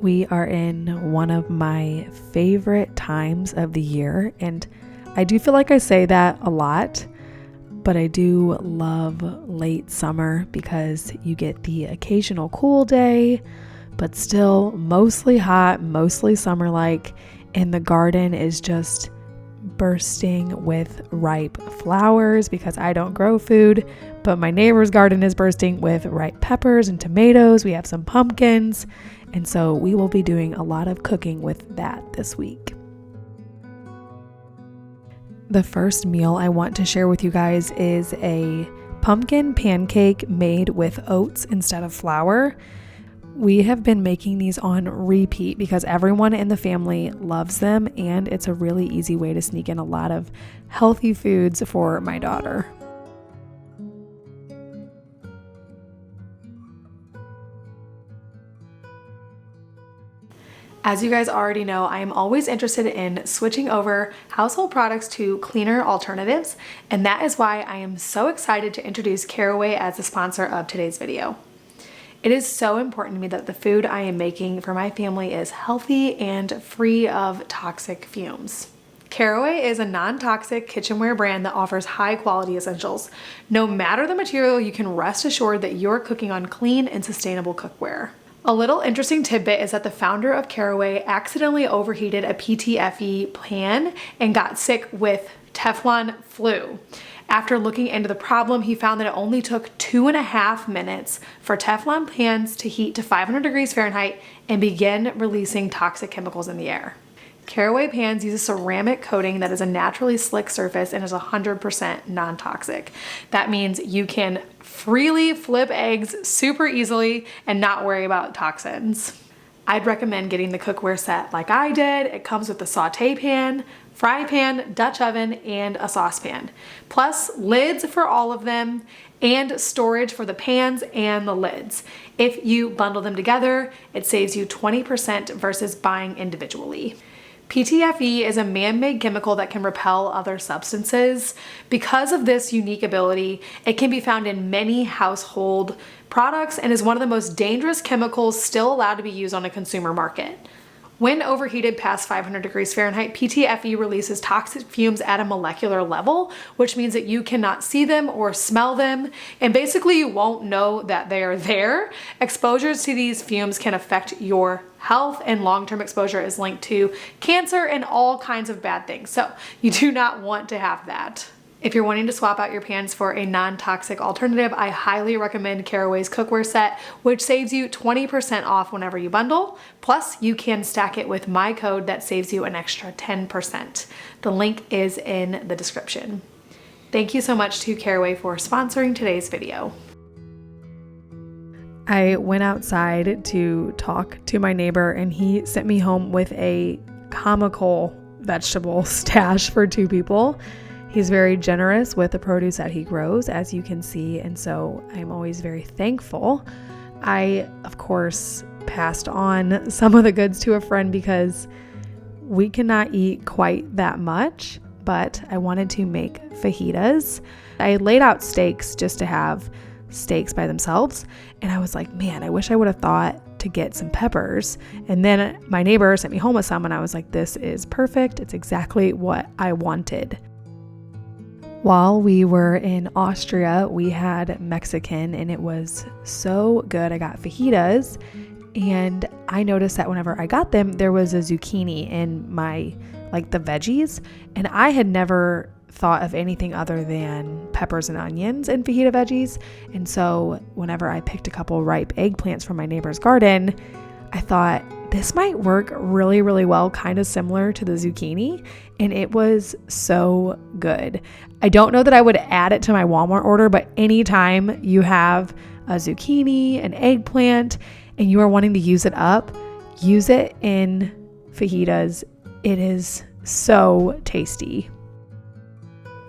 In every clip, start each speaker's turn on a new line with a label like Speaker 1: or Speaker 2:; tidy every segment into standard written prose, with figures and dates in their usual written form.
Speaker 1: We are in one of my favorite times of the year, and I do feel like I say that a lot, but I do love late summer because you get the occasional cool day, but still mostly hot, mostly summer-like, and the garden is just bursting with ripe flowers because I don't grow food, but my neighbor's garden is bursting with ripe peppers and tomatoes. We have some pumpkins, and so we will be doing a lot of cooking with that this week. The first meal I want to share with you guys is a pumpkin pancake made with oats instead of flour. We have been making these on repeat because everyone in the family loves them, and it's a really easy way to sneak in a lot of healthy foods for my daughter. As you guys already know, I am always interested in switching over household products to cleaner alternatives, and that is why I am so excited to introduce Caraway as the sponsor of today's video. It is so important to me that the food I am making for my family is healthy and free of toxic fumes. Caraway is a non-toxic kitchenware brand that offers high-quality essentials. No matter the material, you can rest assured that you're cooking on clean and sustainable cookware. A little interesting tidbit is that the founder of Caraway accidentally overheated a PTFE pan and got sick with Teflon flu. After looking into the problem, he found that it only took 2.5 minutes for Teflon pans to heat to 500 degrees Fahrenheit and begin releasing toxic chemicals in the air. Caraway pans use a ceramic coating that is a naturally slick surface and is 100% non-toxic. That means you can freely flip eggs super easily and not worry about toxins. I'd recommend getting the cookware set like I did. It comes with a saute pan, fry pan, Dutch oven, and a saucepan, plus lids for all of them and storage for the pans and the lids. If you bundle them together, it saves you 20% versus buying individually. PTFE is a man-made chemical that can repel other substances. Because of this unique ability, it can be found in many household products and is one of the most dangerous chemicals still allowed to be used on a consumer market. When overheated past 500 degrees Fahrenheit, PTFE releases toxic fumes at a molecular level, which means that you cannot see them or smell them, and basically you won't know that they are there. Exposures to these fumes can affect your health, and long-term exposure is linked to cancer and all kinds of bad things. So you do not want to have that. If you're wanting to swap out your pans for a non-toxic alternative, I highly recommend Caraway's cookware set, which saves you 20% off whenever you bundle. Plus, you can stack it with my code that saves you an extra 10%. The link is in the description. Thank you so much to Caraway for sponsoring today's video. I went outside to talk to my neighbor, and he sent me home with a comical vegetable stash for 2 people. He's very generous with the produce that he grows, as you can see, and so I'm always very thankful. I, of course, passed on some of the goods to a friend because we cannot eat quite that much, but I wanted to make fajitas. I laid out steaks just to have steaks by themselves, and I was like, man, I wish I would have thought to get some peppers. And then my neighbor sent me home with some, and I was like, this is perfect. It's exactly what I wanted. While we were in Austria, we had Mexican, and it was so good. I got fajitas, and I noticed that whenever I got them, there was a zucchini in my, the veggies, and I had never thought of anything other than peppers and onions in fajita veggies. And so whenever I picked a couple ripe eggplants from my neighbor's garden, I thought this might work really, really well, kind of similar to the zucchini, and it was so good. I don't know that I would add it to my Walmart order, but anytime you have a zucchini, an eggplant, and you are wanting to use it up, use it in fajitas. It is so tasty.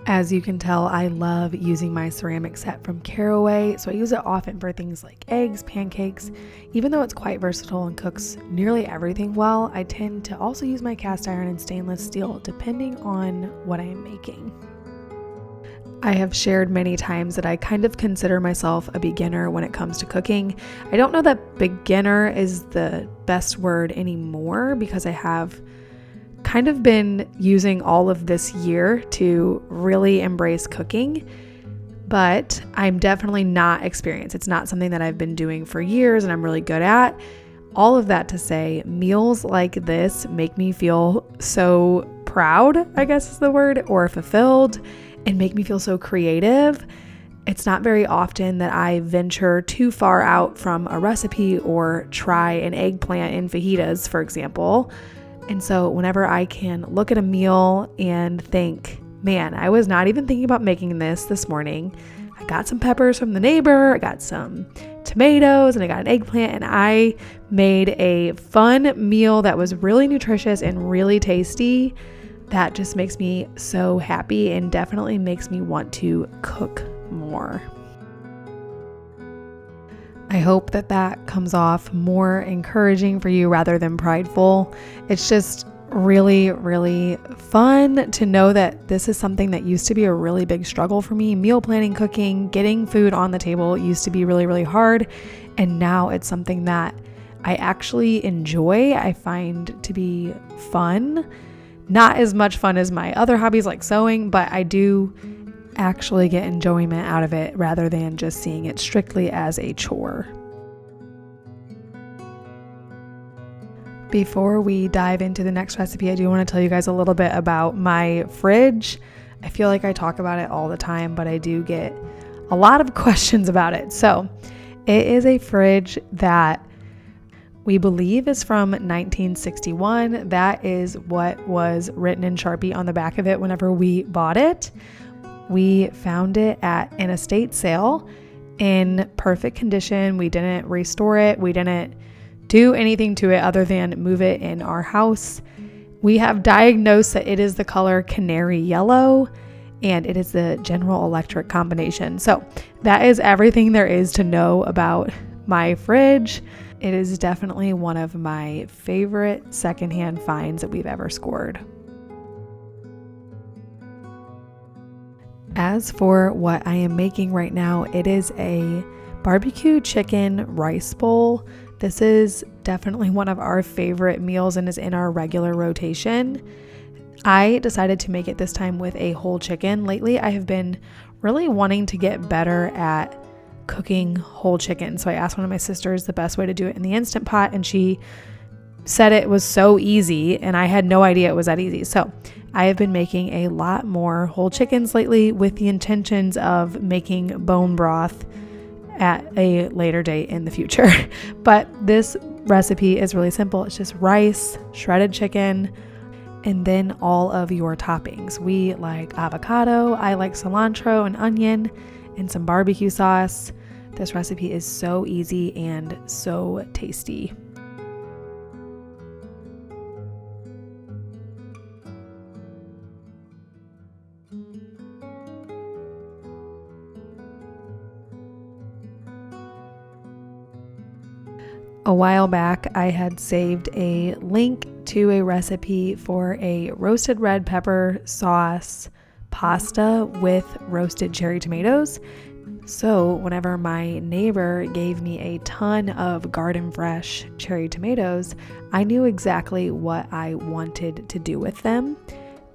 Speaker 1: As you can tell, I love using my ceramic set from Caraway, so I use it often for things like eggs, pancakes. Even though it's quite versatile and cooks nearly everything well, I tend to also use my cast iron and stainless steel depending on what I am making. I have shared many times that I kind of consider myself a beginner when it comes to cooking. I don't know that beginner is the best word anymore because I have kind of been using all of this year to really embrace cooking, but I'm definitely not experienced. It's not something that I've been doing for years and I'm really good at. All of that to say, meals like this make me feel so proud, I guess is the word, or fulfilled, and make me feel so creative. It's not very often that I venture too far out from a recipe or try an eggplant in fajitas, for example. And so whenever I can look at a meal and think, man, I was not even thinking about making this morning. I got some peppers from the neighbor, I got some tomatoes, and I got an eggplant, and I made a fun meal that was really nutritious and really tasty. That just makes me so happy and definitely makes me want to cook more. I hope that comes off more encouraging for you rather than prideful. It's just really, really fun to know that this is something that used to be a really big struggle for me. Meal planning, cooking, getting food on the table used to be really, really hard. And now it's something that I actually enjoy. I find to be fun. Not as much fun as my other hobbies like sewing, but I do actually get enjoyment out of it rather than just seeing it strictly as a chore. Before we dive into the next recipe, I do want to tell you guys a little bit about my fridge. I feel like I talk about it all the time, but I do get a lot of questions about it. So it is a fridge that we believe is from 1961. That is what was written in Sharpie on the back of it whenever we bought it. We found it at an estate sale in perfect condition. We didn't restore it. We didn't do anything to it other than move it in our house. We have diagnosed that it is the color canary yellow and it is the General Electric combination. So that is everything there is to know about my fridge. It is definitely one of my favorite secondhand finds that we've ever scored. As for what I am making right now, it is a barbecue chicken rice bowl. This is definitely one of our favorite meals and is in our regular rotation. I decided to make it this time with a whole chicken. Lately, I have been really wanting to get better at cooking whole chicken. So I asked one of my sisters the best way to do it in the Instant Pot, and she said it was so easy, and I had no idea it was that easy. So I have been making a lot more whole chickens lately with the intentions of making bone broth at a later date in the future. But this recipe is really simple. It's just rice, shredded chicken, and then all of your toppings. We like avocado, I like cilantro and onion, and some barbecue sauce. This recipe is so easy and so tasty. A while back, I had saved a link to a recipe for a roasted red pepper sauce pasta with roasted cherry tomatoes. So whenever my neighbor gave me a ton of garden fresh cherry tomatoes, I knew exactly what I wanted to do with them.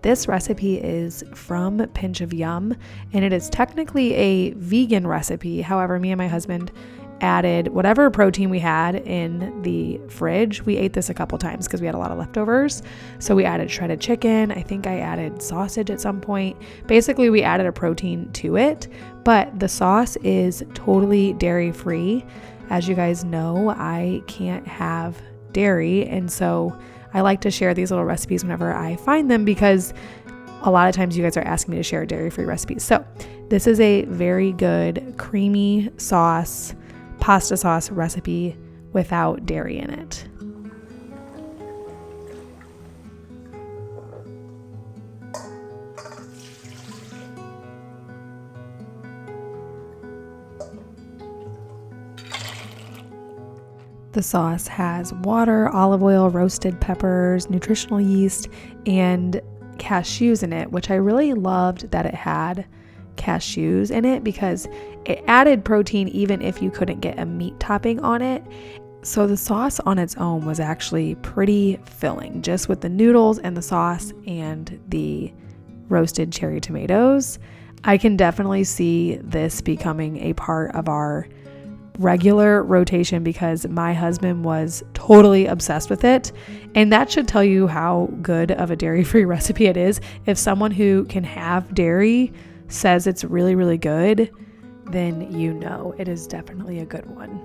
Speaker 1: This recipe is from Pinch of Yum, and it is technically a vegan recipe. However, me and my husband added whatever protein we had in the fridge. We ate this a couple times because we had a lot of leftovers. So we added shredded chicken. I think I added sausage at some point. Basically, we added a protein to it, but the sauce is totally dairy free. As you guys know, I can't have dairy, and so I like to share these little recipes whenever I find them because a lot of times you guys are asking me to share dairy-free recipes. So this is a very good creamy sauce, pasta sauce recipe without dairy in it. The sauce has water, olive oil, roasted peppers, nutritional yeast, and cashews in it, which I really loved that it had cashews in it because it added protein even if you couldn't get a meat topping on it. So the sauce on its own was actually pretty filling, just with the noodles and the sauce and the roasted cherry tomatoes. I can definitely see this becoming a part of our regular rotation because my husband was totally obsessed with it. And that should tell you how good of a dairy-free recipe it is. If someone who can have dairy says it's really, really good, then you know it is definitely a good one.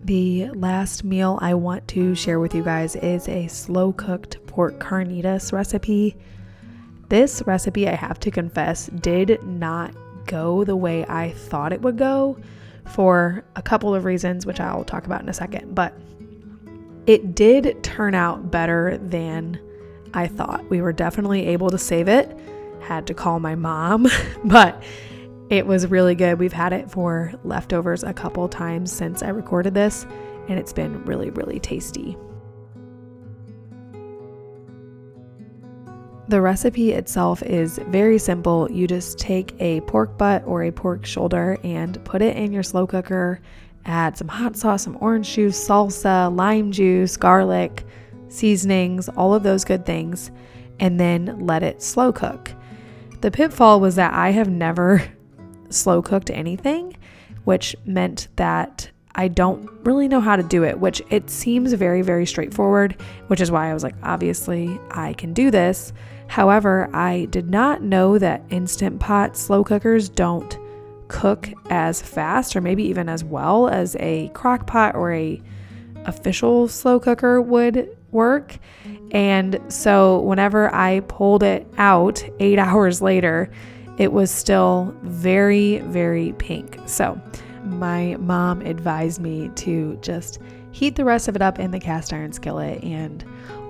Speaker 1: The last meal I want to share with you guys is a slow-cooked pork carnitas recipe. This recipe, I have to confess, did not go the way I thought it would go for a couple of reasons, which I'll talk about in a second, but it did turn out better than I thought. We were definitely able to save it. Had to call my mom, but it was really good. We've had it for leftovers a couple times since I recorded this, and it's been really, really tasty. The recipe itself is very simple. You just take a pork butt or a pork shoulder and put it in your slow cooker, add some hot sauce, some orange juice, salsa, lime juice, garlic, seasonings, all of those good things, and then let it slow cook. The pitfall was that I have never slow cooked anything, which meant that I don't really know how to do it, which it seems very, very straightforward, which is why I was like, obviously I can do this. However, I did not know that Instant Pot slow cookers don't cook as fast or maybe even as well as a crock pot or a official slow cooker would work. And so whenever I pulled it out 8 hours later, it was still very, very pink. So my mom advised me to just heat the rest of it up in the cast iron skillet. And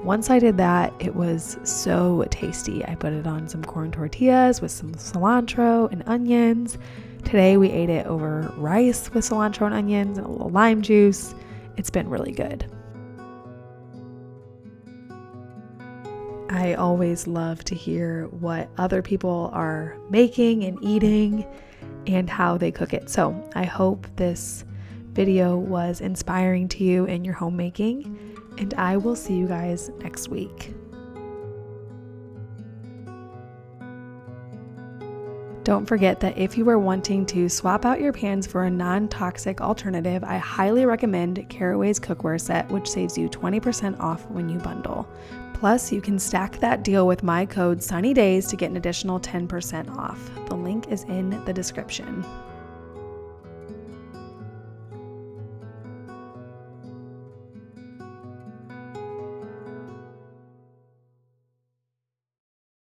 Speaker 1: once I did that, it was so tasty. I put it on some corn tortillas with some cilantro and onions. Today we ate it over rice with cilantro and onions and a little lime juice. It's been really good. I always love to hear what other people are making and eating and how they cook it. So I hope this video was inspiring to you in your homemaking, and I will see you guys next week. Don't forget that if you are wanting to swap out your pans for a non-toxic alternative, I highly recommend Caraway's cookware set, which saves you 20% off when you bundle. Plus, you can stack that deal with my code SUNNYDAYS to get an additional 10% off. The link is in the description.